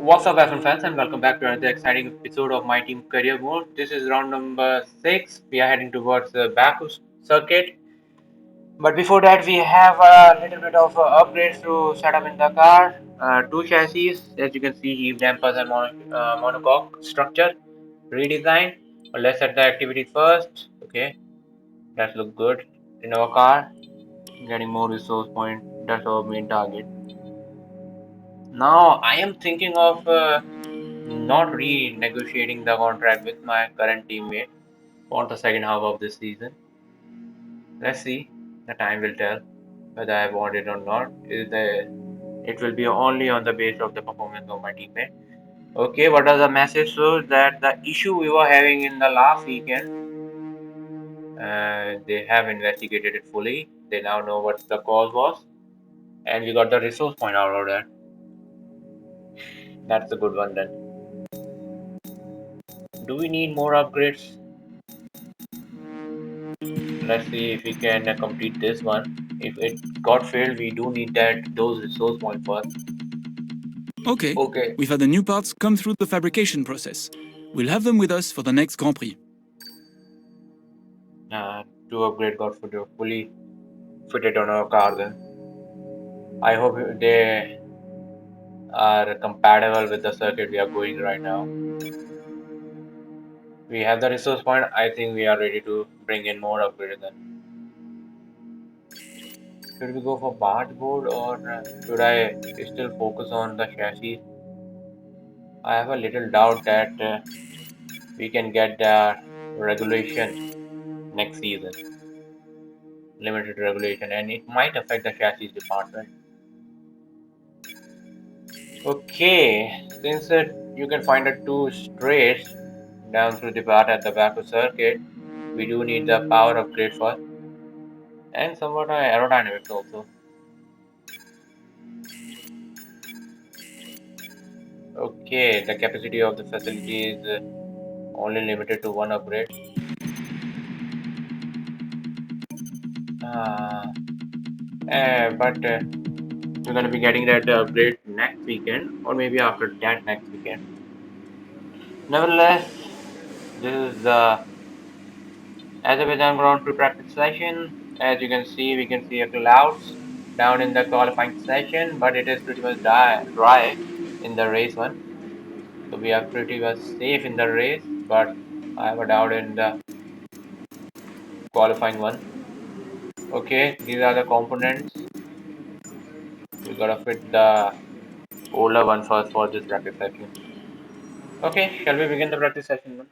What's up, F1 fans, and welcome back to another exciting episode of my team career mode. This is round number 6. We are heading towards the Baku circuit. But before that, we have a little bit of upgrades to set up in the car. Two chassis, as you can see, heave dampers and monocoque structure redesign. Let's set the activity first. Okay, that looks good in our car. Getting more resource point. That's our main target. Now I am thinking of not renegotiating the contract with my current teammate for the second half of this season. Let's see. The time will tell whether I want it or not. It will be only on the base of the performance of my teammate. Okay, what does the message show? That the issue we were having in the last weekend, they have investigated it fully. They now know what the cause was, and we got the resource point out of that. That's a good one then. Do we need more upgrades? Let's see if we can complete this one. If it got failed, we do need those resource points first. Okay, Okay. we've had the new parts come through the fabrication process. We'll have them with us for the next Grand Prix. Two upgrade got fully fitted on our car then. I hope they are compatible with the circuit we are going right now. We have the resource point. I think we are ready to bring in more upgrades then. Should we go for barge board or should I still focus on the chassis? I have a little doubt that we can get the regulation next season, limited regulation, and it might affect the chassis department. Okay, since you can find the two straights down through the path at the back of circuit, we do need the power upgrade first, and somewhat aerodynamics also. Okay, the capacity of the facility is only limited to one upgrade. But we're gonna be getting that upgrade next weekend, or maybe after that next weekend. Nevertheless, this is the Azerbaijan Grand Prix practice session. As you can see, we can see a clouds down in the qualifying session, but it is pretty much dry in the race one. So we are pretty much safe in the race, but I have a doubt in the qualifying one. Okay, these are the components. We gotta fit the older one first for this practice session. Okay, shall we begin the practice session?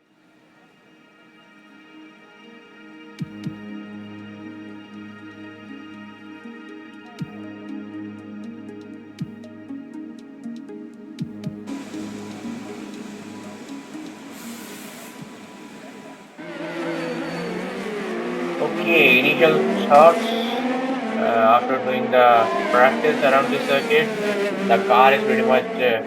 Okay, initial thoughts after doing the practice around this circuit. The car is pretty much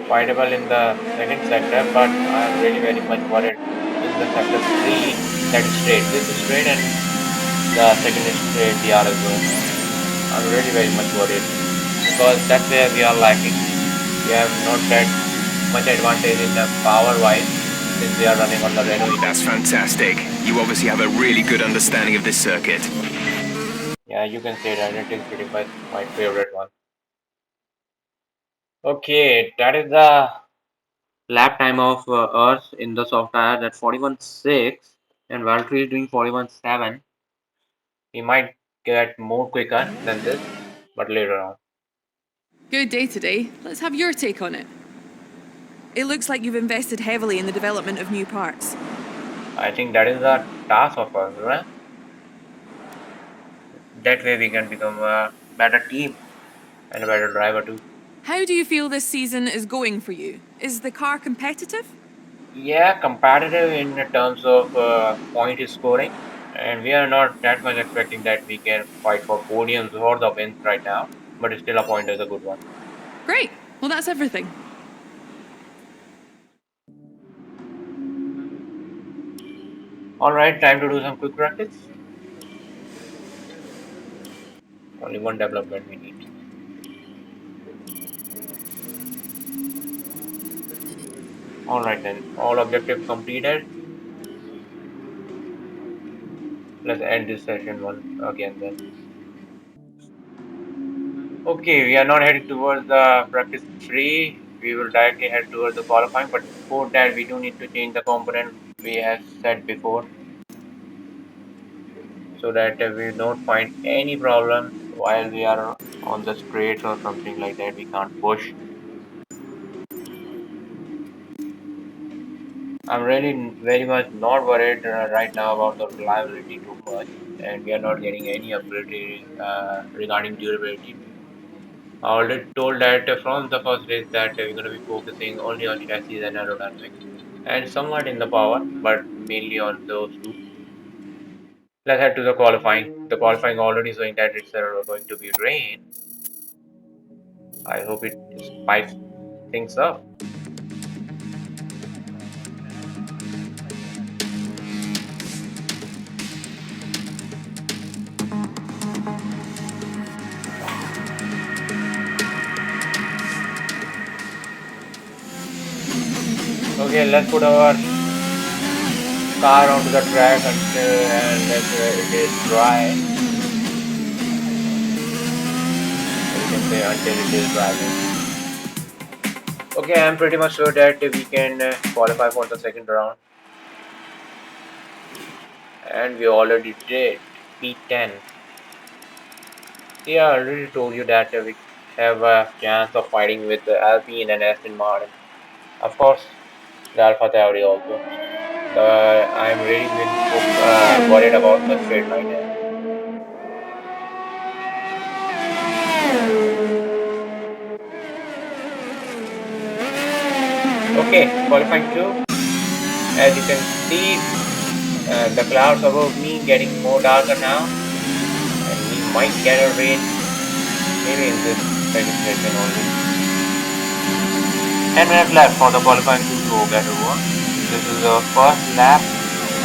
fightable in the second sector, but I'm really very much worried in the sector 3, that is straight. This is straight and the second is straight, the R as well. I'm really very much worried because that's where we are lacking. We have not that much advantage in the power wise since we are running on the Renault. That's fantastic. You obviously have a really good understanding of this circuit. Yeah, you can say that it is pretty much my favorite one. Okay, that is the lap time of Earth in the soft tire, at 41.6, and Valtteri is doing 41.7. He might get more quicker than this, but later on. Good day today. Let's have your take on it. It looks like you've invested heavily in the development of new parts. I think that is the task of us, right? That way we can become a better team and a better driver too. How do you feel this season is going for you? Is the car competitive? Yeah, competitive in terms of point scoring, and we are not that much expecting that we can fight for podiums or the wins right now, but still a point is a good one. Great. Well, that's everything. Alright, time to do some quick practice. Only one development we need. Alright then, all objectives completed. Let's end this session one again then. Okay, we are not heading towards the practice 3. We will directly head towards the qualifying, but before that we do need to change the component we have set before, so that we don't find any problems while we are on the straights or something like that. We can't push. I'm really very much not worried right now about the reliability too much, and we are not getting any upgrade regarding durability. I already told that from the first race that we're going to be focusing only on chassis and aerodynamics, and somewhat in the power, but mainly on those two. Let's head to the qualifying. The qualifying already showing that it's going to be rain. I hope it spikes things up. Okay, let's put our car onto the track until and let it is dry. We can say until it is driving. Okay, I'm pretty much sure that we can qualify for the second round. And we already did P10. Yeah, I already told you that we have a chance of fighting with the Alpine and Aston Martin. Of course, the Alpha Tauri also. I'm really worried about the straight line here. Okay, qualifying 2. As you can see, the clouds above me getting more darker now, and we might get a rain maybe in this second session only. 10 minutes left for the qualifying 2 to get over. This is the first lap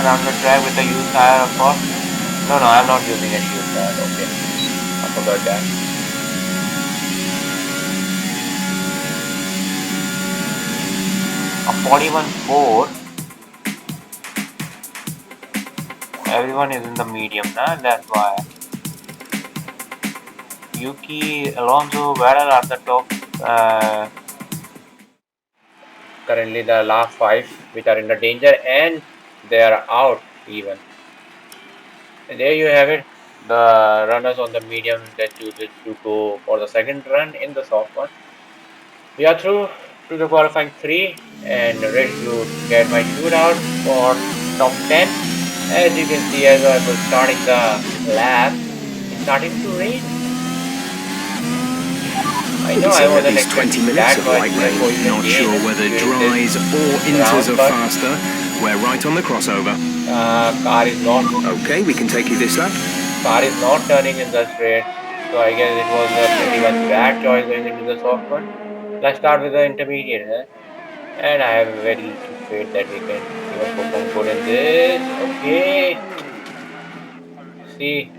around the track with the used tire, of course. No, I'm not using any used tire. Okay, I forgot that. A 41.4. Everyone is in the medium now, that's why. Yuki, Alonso, Vettel are the top. Currently, the last 5 which are in the danger, and they are out even. And there you have it. The runners on the medium that chooses to go for the second run in the soft one. We are through to the qualifying 3 and ready to get my shootout for top 10. As you can see, as I was starting the lap, it's starting to rain. I know I wasn't least 20 minutes that of much light rain. Not sure whether dries or inters are faster. We're right on the crossover. Car is not. Okay, we can take you this lap. Car is not turning in the straight, so I guess it was a pretty much bad choice going into the soft one. Let's start with the intermediate, and I have very little faith that we can even perform good in this. Okay, see,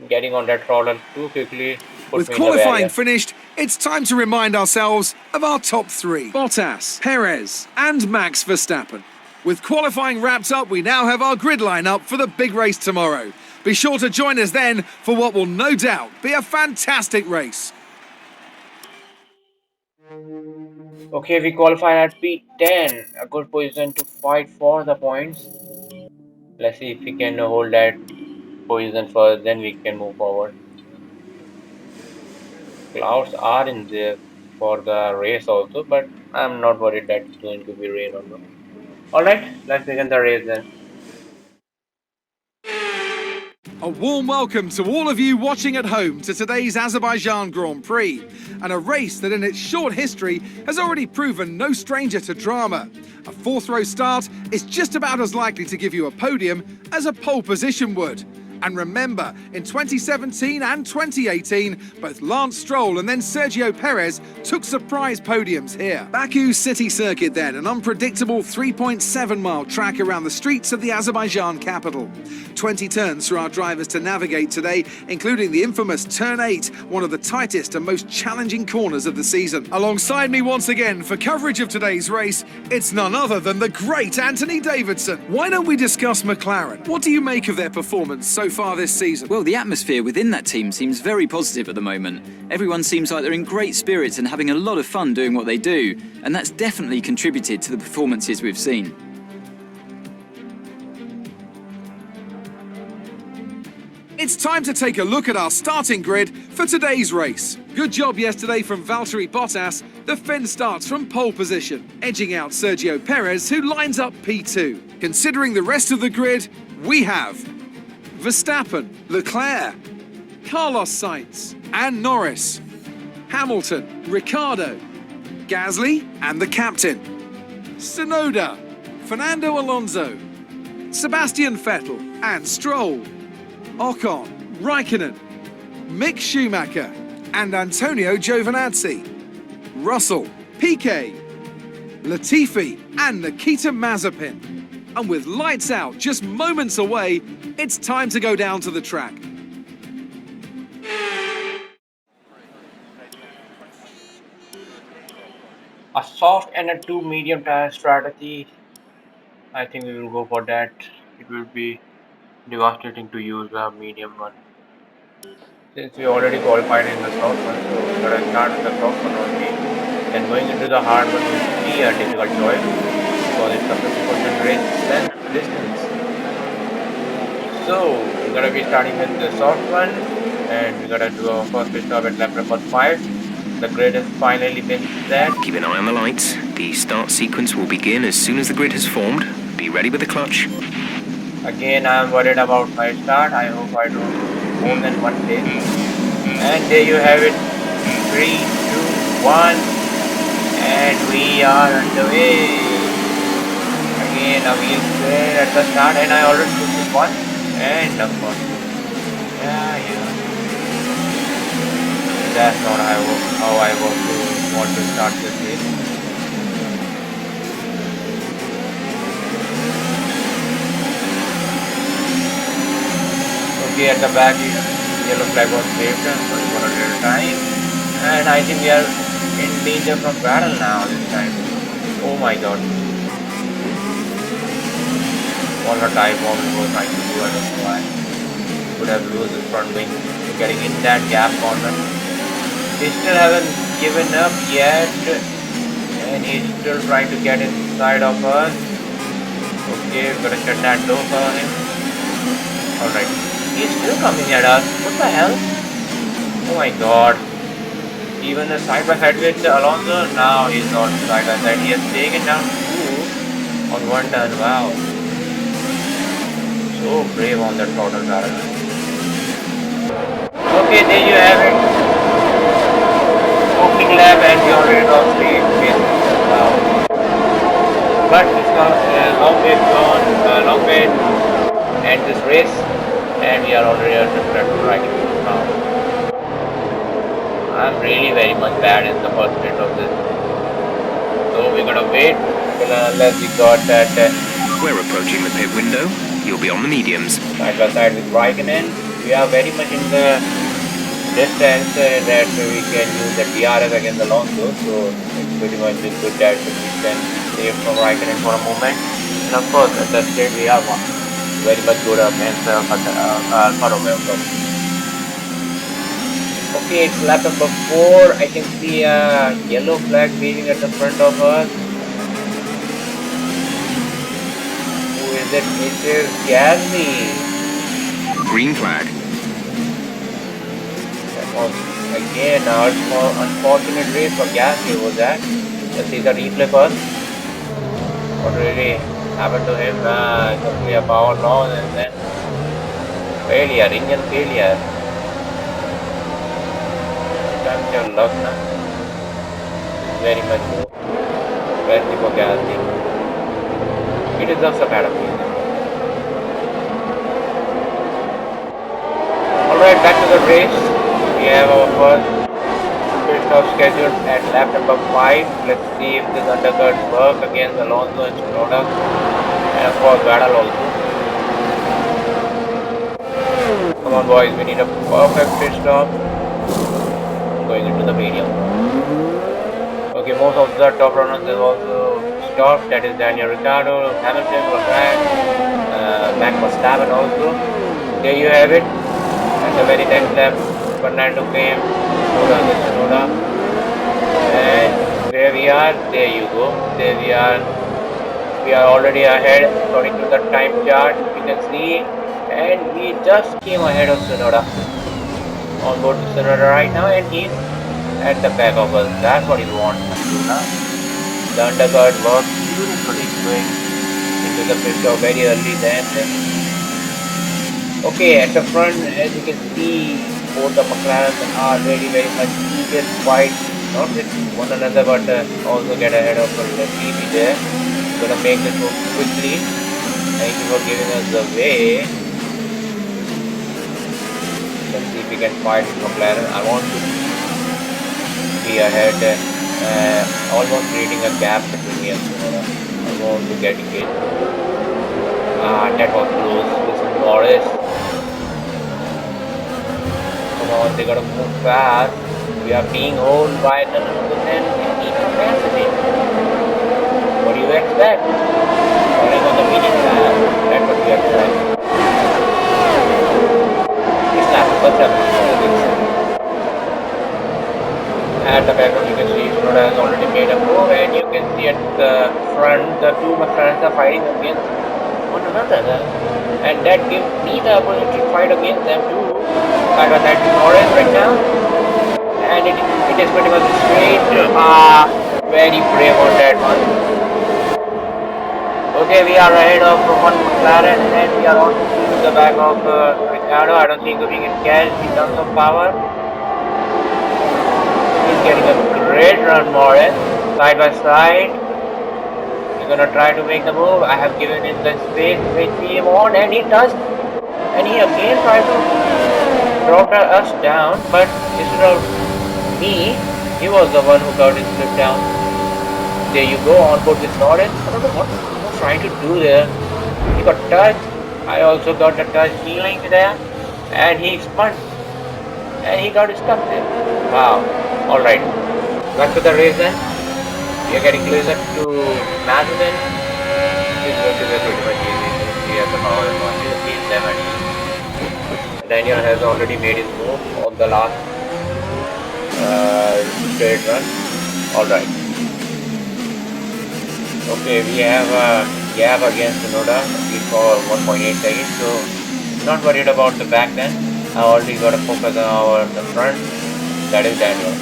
getting on that throttle too quickly. With qualifying finished, it's time to remind ourselves of our top 3. Bottas, Perez, and Max Verstappen. With qualifying wrapped up, we now have our grid lineup for the big race tomorrow. Be sure to join us then for what will no doubt be a fantastic race. Okay, we qualified at P10, a good position to fight for the points. Let's see if we can hold that position first, then we can move forward. Clouds are in there for the race also, but I'm not worried that it's going to be rain or no. Alright, let's begin the race then. A warm welcome to all of you watching at home to today's Azerbaijan Grand Prix, and a race that in its short history has already proven no stranger to drama. A 4th row start is just about as likely to give you a podium as a pole position would. And remember, in 2017 and 2018, both Lance Stroll and then Sergio Perez took surprise podiums here. Baku City Circuit then, an unpredictable 3.7-mile track around the streets of the Azerbaijan capital. 20 turns for our drivers to navigate today, including the infamous Turn 8, one of the tightest and most challenging corners of the season. Alongside me once again for coverage of today's race, it's none other than the great Anthony Davidson. Why don't we discuss McLaren? What do you make of their performance so far this season? Well, the atmosphere within that team seems very positive at the moment. Everyone seems like they're in great spirits and having a lot of fun doing what they do, and that's definitely contributed to the performances we've seen. It's time to take a look at our starting grid for today's race. Good job yesterday from Valtteri Bottas. The Finn starts from pole position, edging out Sergio Perez, who lines up P2. Considering the rest of the grid, we have Verstappen, Leclerc, Carlos Sainz and Norris, Hamilton, Ricciardo, Gasly and the captain, Tsunoda, Fernando Alonso, Sebastian Vettel and Stroll, Ocon, Raikkonen, Mick Schumacher and Antonio Giovinazzi, Russell, Piquet, Latifi and Nikita Mazepin. And with lights out just moments away, it's time to go down to the track. A soft and a 2 medium tire strategy. I think we will go for that. It will be devastating to use a medium one. Since we already qualified in the soft one, so we're gonna start with the soft one only. Then going into the hard one will be a difficult choice because it's a 50% race length distance. So we're gonna be starting with the soft one, and we're gonna do our first pit stop at lap number 5. The grid has finally been set. Keep an eye on the lights. The start sequence will begin as soon as the grid has formed. Be ready with the clutch. Again, I'm worried about my start. I hope I don't more than one day. And there you have it. 3, 2, 1, and we are underway. Again, a wheel spin at the start, and I already took this one. And of course, yeah. That's not how I want to start this race. Okay, at the back, yellow flag was waved for a little time, and I think we are in danger from battle now this time. Oh my god. What a dive bomb we were trying to do, I don't know why. Could have used the front wing getting in that gap corner. They still haven't given up yet, and he's still trying to get inside of us. Okay, we're gonna shut that door for him. Alright, he's still coming at us. What the hell? Oh my god. Even a side by side with Alonso, now he's not side by side. He has taken down 2 on one turn. Wow. So brave on that throttle barrel. Okay, there you have it. Opening lap, and we already lost 3 wins. Wow. But it's not a long way gone, long way to end this race, and we are already under threat to right now. I'm really very much bad in the first bit of this. So we're gonna wait unless we got that. We're approaching the pit window. You'll be on the mediums. Side by side with Raikkonen. We are very much in the distance that we can use the DRS against Alonso. So it's pretty much good that we can save from Raikkonen for a moment. And of course, at that stage we have very much good against Alfa Romeo. Okay, it's lap number 4. I can see a yellow flag waving at the front of us. It is Gasly. Green flag. That was again an unfortunate race for Gasly was that. Let's see the replay first. What really happened to him? Simply a power loss and then failure, engine failure. Sometimes your luck now. Very much more. Especially for Gasly. He deserves a better win. Alright, back to the race. We have our first pit stop scheduled at lap number 5. Let's see if this undercut work against Alonso and Tsunoda. And of course, Vettel also. Come on, boys, we need a perfect pit stop. Going into the medium. Okay, most of the top runners have also stopped. That is Daniel Ricciardo, Hamilton, Leclerc, Max Verstappen also. There you have it. At the very next lap, Fernando came, Tsunoda. And where we are, there you go. There we are. We are already ahead according to the time chart. You can see. And we just came ahead of Tsunoda. On board to Tsunoda right now, and he's at the back of us. That's what he wants to do now. The undercut works beautifully, going into the pit stop very early then. Okay, at the front, as you can see, both the McLarens are very much eager to fight, not with one another, but also get ahead of Latifi there. Gonna make this move quickly. Thank you for giving us the way. Let's see if we can fight with McLaren. I want to be ahead, almost creating a gap between me and Tsunoda. I want to get it. That was close. This is Norris. Come on, they gotta move fast. We are being held by none other than any capacity. What do you expect? Running on the medium path. That's what we are doing. It's not first up. At the background, you can see Tsunoda has already made a move, and you can see at the front, the two McLarens are fighting against one another. And that gives me the opportunity to fight against them too. Side by side with Norris right now. And it is pretty much straight. Very brave on that one. Okay, we are ahead of one McLaren, and we are on to the back of Ricciardo. I don't think we can catch in terms of power. He's getting a great run, Norris. Side by side. He's gonna try to make the move. I have given him the space with him on, and he does. And he again tried to drop us down, but instead of me, he was the one who got his slip down. There you go, on board with Norris. I don't know what he was trying to do there. He got touched. I also got the touch feeling there, and he spun. And he got stuck there. Wow. Alright. Back to the race then. We are getting closer to Mazepin. This is going to be pretty much easy. We have the power advantage. He is 70. Daniel has already made his move on the last straight run. Alright. Okay, we have a gap against Tsunoda for 1.8 seconds, so not worried about the back then. I already got to focus on the front. That is Daniel.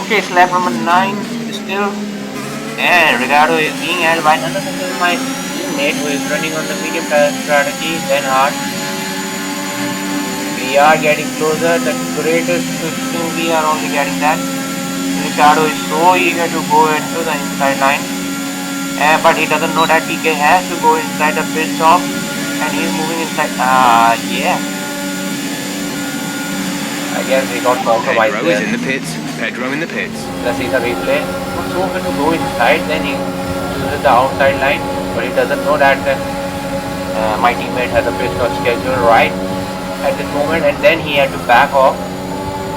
Okay, it's lap number 9 still, and Ricciardo is being held by none other than my teammate who is running on the medium tire strategy, then hard. We are getting closer. The greatest thing we are only getting that. Ricciardo is so eager to go into the inside line, but he doesn't know that PK has to go inside the pit stop, and he is moving inside. Yeah. I guess he got compromised Pedro there. is in the pits. Pedro in the pits. Let's see the replay. Not so good to go inside, then he uses the outside line, but he doesn't know that my teammate has a pit stop schedule right at this moment, and then he had to back off,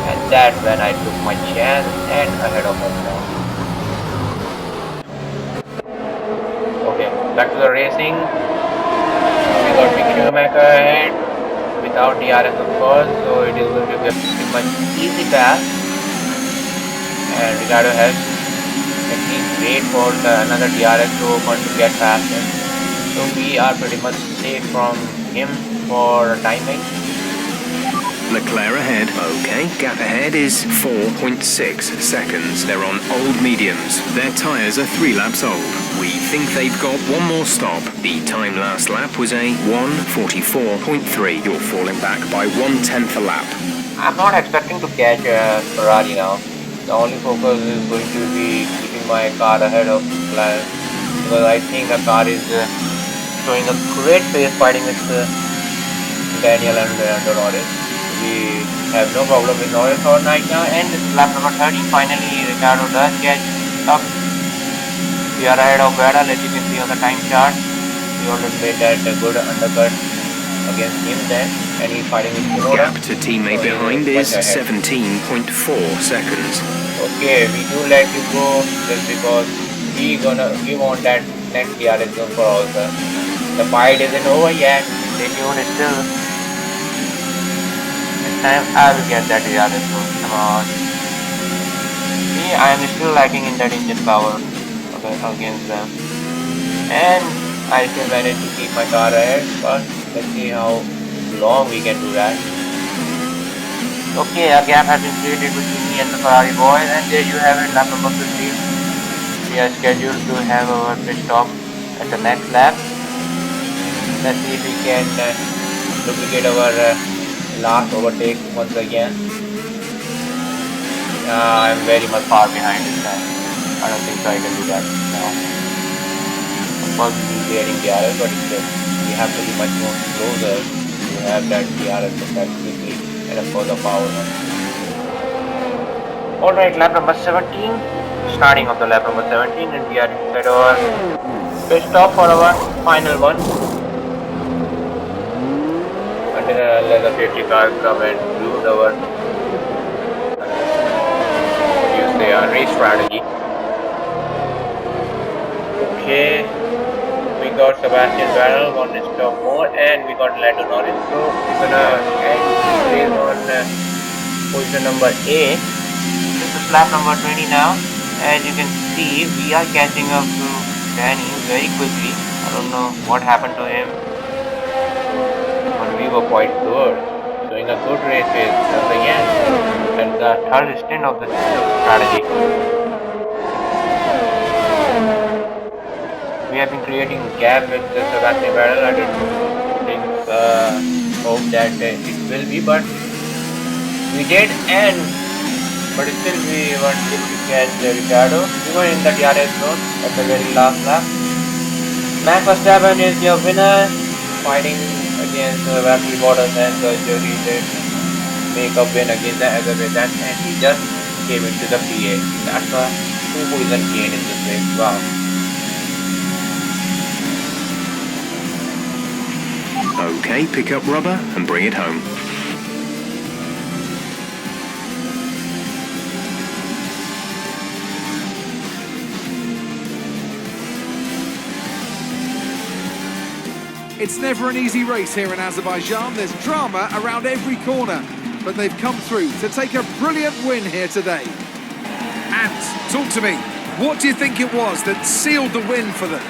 and that's when I took my chance and ahead of him now. Okay, back to the racing. We got Mick Schumacher ahead without DRS of course, so it is going to be a pretty much easy pass. And Ricciardo has at least wait for another DRS to open to get past him. So we are pretty much safe from him for timing. Leclerc ahead. Okay, gap ahead is 4.6 seconds. They're on old mediums. Their tyres are 3 laps old. We think they've got one more stop. The time last lap was a 1:44.3. You're falling back by 1/10 a lap. I'm not expecting to catch Ferrari now. The only focus is going to be keeping my car ahead of McLaren, because I think the car is showing a great pace fighting with Daniel and Dolores. We have no problem with Norris right now, and this is lap number 30. Finally, Ricardo does catch up. We are ahead of Vedal, as you can see on the time chart. We already made that good undercut against him then, and he's fighting with Tsunoda. Gap to teammate behind is 17.4 seconds. Okay, we do let you go just because we want that next DRS zone for also. The fight isn't over yet. Stay tuned still. Next time I will get that DRS zone. Come on. See, I am still lacking in that engine power against them. And I still managed to keep my car ahead, but let's see how long we can do that. Okay, a gap has been created between me and the Ferrari boys, and there you have it, lap number 15. We are scheduled to have our pit stop at the next lap. Let's see if we can duplicate our last overtake once again. I'm very much far behind this time. I don't think so I can do that now. Of course, we'll be adding DRS, but still, we have to be much more closer to have that DRS effect quickly, and of course the power. Alright, lap number 17. Starting of the lap number 17, and we are inside our pit stop for our final one. Let the safety car come and use our race strategy. Okay, we got Sebastian Vettel, one stop more, and we got Lando Norris. So we're gonna end race on position number 8. This is lap number 20 now. As you can see, we are catching up to Danny very quickly. I don't know what happened to him, but we were quite good, showing a good race pace once again, and the third stint of the strategy. We have been creating a gap with the Sebastian Vettel. I didn't hope that it will be, but we did, but still we weren't able to catch Ricardo. We were in the DRS zone at the very last lap. Max Verstappen is your winner, fighting against Valtteri Bottas and Sergio did make a win against the Azerbaijan, and he just came into the Prix. That's a 2-position gain in this race. Wow. Okay, pick up rubber and bring it home. It's never an easy race here in Azerbaijan. There's drama around every corner, but they've come through to take a brilliant win here today. Ant, talk to me. What do you think it was that sealed the win for them?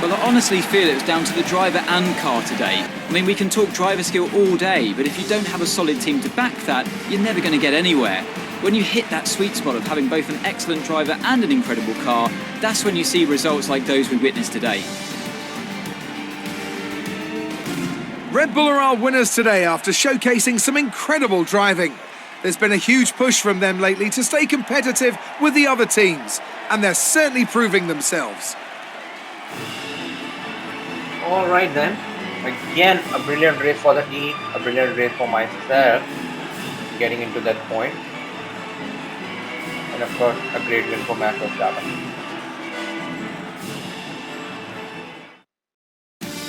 Well, I honestly feel it was down to the driver and car today. I mean, we can talk driver skill all day, but if you don't have a solid team to back that, you're never going to get anywhere. When you hit that sweet spot of having both an excellent driver and an incredible car, that's when you see results like those we witnessed today. Red Bull are our winners today after showcasing some incredible driving. There's been a huge push from them lately to stay competitive with the other teams, and they're certainly proving themselves. Alright then, again a brilliant race for the team, a brilliant race for myself, getting into that point, and of course a great win for Max Verstappen.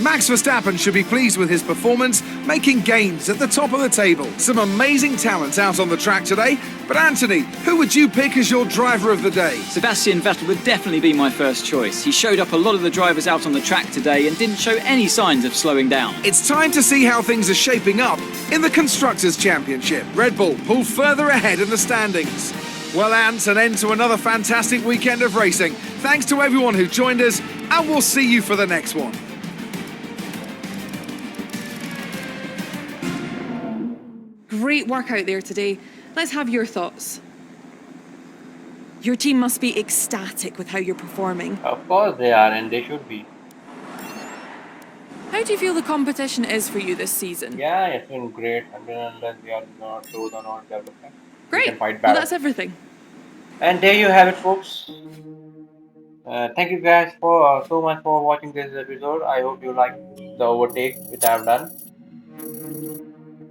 Max Verstappen should be pleased with his performance, making gains at the top of the table. Some amazing talent out on the track today, but Anthony, who would you pick as your driver of the day? Sebastian Vettel would definitely be my first choice. He showed up a lot of the drivers out on the track today and didn't show any signs of slowing down. It's time to see how things are shaping up in the Constructors' Championship. Red Bull pull further ahead in the standings. Well, Ant, an end to another fantastic weekend of racing. Thanks to everyone who joined us, and we'll see you for the next one. Great work out there today. Let's have your thoughts. Your team must be ecstatic with how you're performing. Of course they are, and they should be. How do you feel the competition is for you this season? Yeah, it's been great, unless we are not close on our development. Great. We can fight Well, back. that's everything. And there you have it, folks. Thank you guys for so much for watching this episode. I hope you liked the overtake which I have done.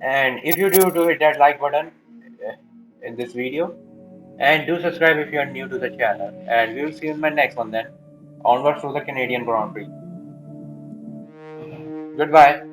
And if you do hit that like button uh, in this video, and do subscribe if you are new to the channel. And we will see you in my next one then. Onwards through the Canadian Grand Prix. Goodbye.